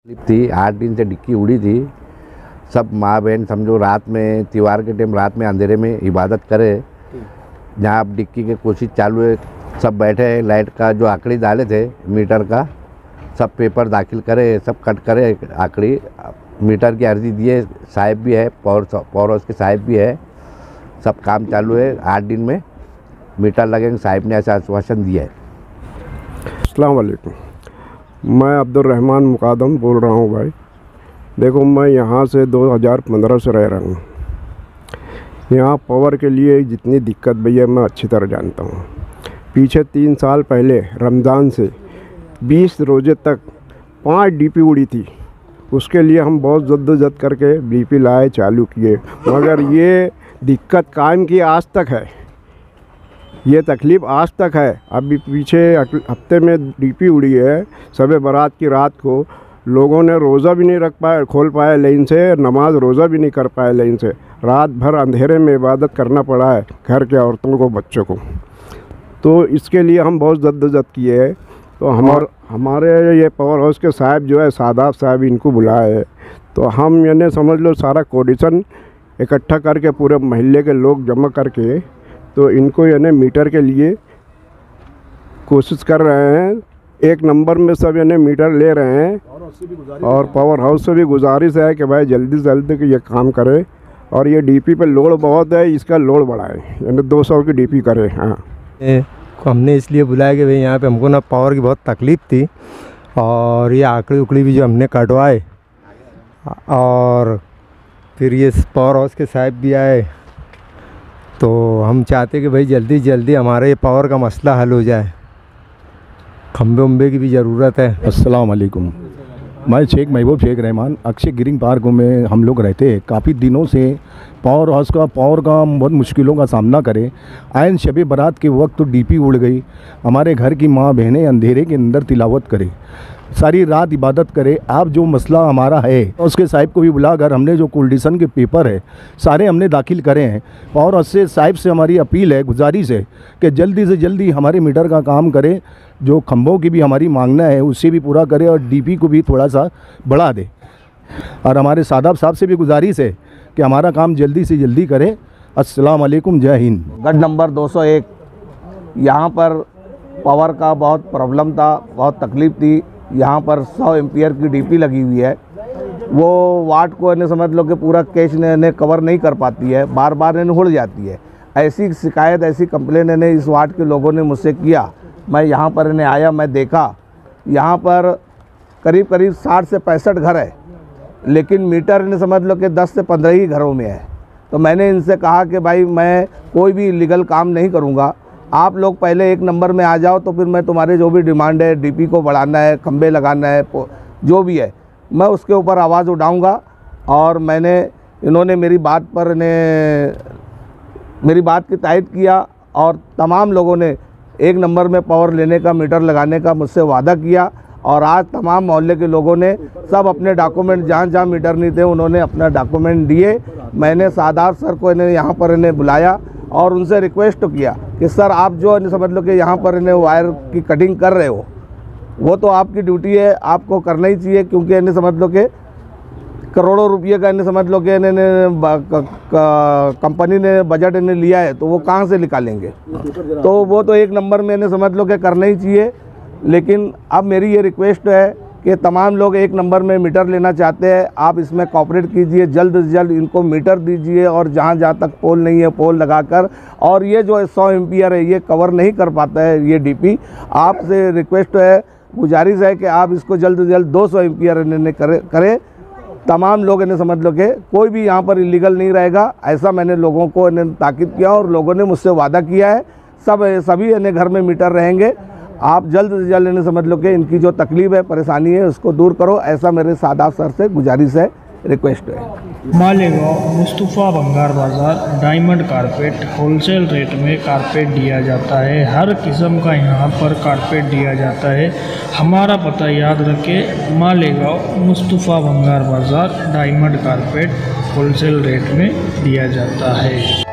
थी 8 दिन से डिक्की उड़ी थी। सब माँ बहन समझो रात में त्योहार के टाइम रात में अंधेरे में इबादत करे। जहाँ अब डिक्की की कोशिश चालू है, सब बैठे हैं। लाइट का जो आंकड़ी डाले थे मीटर का, सब पेपर दाखिल करे, सब कट करे आंकड़ी। मीटर की अर्जी दिए, साहिब भी है, पावर हाउस के साहिब भी है। सब काम चालू है। 8 दिन में मीटर लगेंगे, साहिब ने ऐसा आश्वासन दिया है। अस्सलाम वालेकुम, मैं अब्दुल रहमान मुकादम बोल रहा हूँ भाई। देखो, मैं यहाँ से 2015 से रह रहा हूँ। यहाँ पावर के लिए जितनी दिक्कत भैया मैं अच्छी तरह जानता हूँ। पीछे 3 साल पहले रमज़ान से 20 रोज़े तक 5 डीपी उड़ी थी। उसके लिए हम बहुत जद्दोजहद करके डीपी लाए, चालू किए, मगर ये दिक्कत कायम की आज तक है। ये तकलीफ़ आज तक है। अभी पीछे हफ्ते में डीपी उड़ी है। शब बारात की रात को लोगों ने रोज़ा भी नहीं रख पाए, खोल पाए लाइन से, नमाज रोज़ा भी नहीं कर पाए लाइन से। रात भर अंधेरे में इबादत करना पड़ा है घर के औरतों को, बच्चों को। तो इसके लिए हम बहुत जद्दोजहद किए हैं। तो हमारे ये पावर हाउस के साहब जो है, सादाब साहब, इनको बुलाए है। तो हम यानी समझ लो सारा कोडिशन इकट्ठा करके पूरे महल्ले के लोग जमा करके तो इनको यानी मीटर के लिए कोशिश कर रहे हैं। 1 नंबर में सब यानी मीटर ले रहे हैं। और पावर हाउस से भी गुजारिश है कि भाई जल्दी से जल्दी ये काम करे। और ये डीपी पे लोड बहुत है, इसका लोड बढ़ाए, यानी 200 की डीपी करे। हाँ, हमने इसलिए बुलाया कि भाई यहाँ पे हमको ना पावर की बहुत तकलीफ़ थी। और ये आंकड़ी उकड़ी भी जो हमने कटवाए, और फिर ये पावर हाउस के साहब भी आए। तो हम चाहते कि भाई जल्दी जल्दी हमारे ये पावर का मसला हल हो जाए। खंबे उम्बे की भी ज़रूरत है। अस्सलाम वालेकुम, मैं शेख महबूब शेख रहमान अक्षय गिरिंग पार्क में हम लोग रहते हैं। काफ़ी दिनों से पावर हाउस का बहुत मुश्किलों का सामना करें। आयन शब बारात के वक्त तो डीपी उड़ गई। हमारे घर की माँ बहनें अंधेरे के अंदर तिलावत करें, सारी रात इबादत करे। आप जो मसला हमारा है उसके साहिब को भी बुलाकर हमने जो कोल्डिशन के पेपर है सारे हमने दाखिल करे हैं। और उससे साहिब से हमारी अपील है, गुजारिश है कि जल्दी से जल्दी हमारे मीटर का काम करें। जो खंभों की भी हमारी मांगना है उससे भी पूरा करे और डीपी को भी थोड़ा सा बढ़ा दे। और हमारे सादाब साहब से भी गुजारिश है कि हमारा काम जल्दी से जल्दी करें। अस्सलाम वालेकुम, जय हिंद। गढ़ नंबर 201 यहाँ पर पावर का बहुत प्रॉब्लम था, बहुत तकलीफ़ थी। यहाँ पर 100 एम्पियर की डीपी लगी हुई है। वो वाट को इन्हें समझ लो कि पूरा कैश ने कवर नहीं कर पाती है, बार बार इन्हें उड़ जाती है। ऐसी शिकायत, ऐसी कंप्लेन इन्हें इस वाट के लोगों ने मुझसे किया। मैं यहाँ पर इन्हें आया, मैं देखा यहाँ पर करीब करीब 60 से 65 घर है, लेकिन मीटर इन्हें समझ लो कि 10 से 15 ही घरों में है। तो मैंने इनसे कहा कि भाई मैं कोई भी इलीगल काम नहीं करूँगा, आप लोग पहले 1 नंबर में आ जाओ, तो फिर मैं तुम्हारे जो भी डिमांड है, डीपी को बढ़ाना है, खंबे लगाना है, जो भी है, मैं उसके ऊपर आवाज़ उठाऊंगा। और इन्होंने मेरी बात की तायद किया। और तमाम लोगों ने 1 नंबर में पावर लेने का, मीटर लगाने का मुझसे वादा किया। और आज तमाम मोहल्ले के लोगों ने सब अपने डॉक्यूमेंट, जहाँ जहाँ मीटर नहीं थे उन्होंने अपना डॉक्यूमेंट दिए। मैंने सादाब सर को यहाँ पर बुलाया और उनसे रिक्वेस्ट किया कि सर आप जो समझ लो कि यहाँ पर वायर की कटिंग कर रहे हो, वो तो आपकी ड्यूटी है, आपको करना ही चाहिए। क्योंकि समझ लो कि करोड़ों रुपये का समझ लो कि कंपनी ने बजट लिया है, तो वो कहाँ से निकालेंगे। तो वो तो 1 नंबर में समझ लो कि करना ही चाहिए। लेकिन अब मेरी ये रिक्वेस्ट है कि तमाम लोग 1 नंबर में मीटर लेना चाहते हैं, आप इसमें कोऑपरेट कीजिए, जल्द से जल्द इनको मीटर दीजिए। और जहाँ जहाँ तक पोल नहीं है, पोल लगाकर। और ये जो 100 एम्पियर है ये कवर नहीं कर पाता है ये डीपी। आपसे रिक्वेस्ट है, गुजारिश है कि आप इसको जल्द से जल्द 200 एम्पियर करें। तमाम लोग समझ लो कि कोई भी यहाँ पर इलीगल नहीं रहेगा, ऐसा मैंने लोगों को ताकीद किया। और लोगों ने मुझसे वादा किया है, सभी घर में मीटर रहेंगे। आप जल्द से जल्द समझ लो कि इनकी जो तकलीफ़ है, परेशानी है, उसको दूर करो। ऐसा मेरे सादाब सर से गुजारिश है, रिक्वेस्ट है। मालेगांव मुस्तफ़ा भंगार बाज़ार डायमंड कारपेट होलसेल रेट में कारपेट दिया जाता है। हर किस्म का यहाँ पर कारपेट दिया जाता है। हमारा पता याद रखें, मालेगांव मुस्तफ़ा भंगार बाज़ार डायमंड कारपेट होलसेल रेट में दिया जाता है।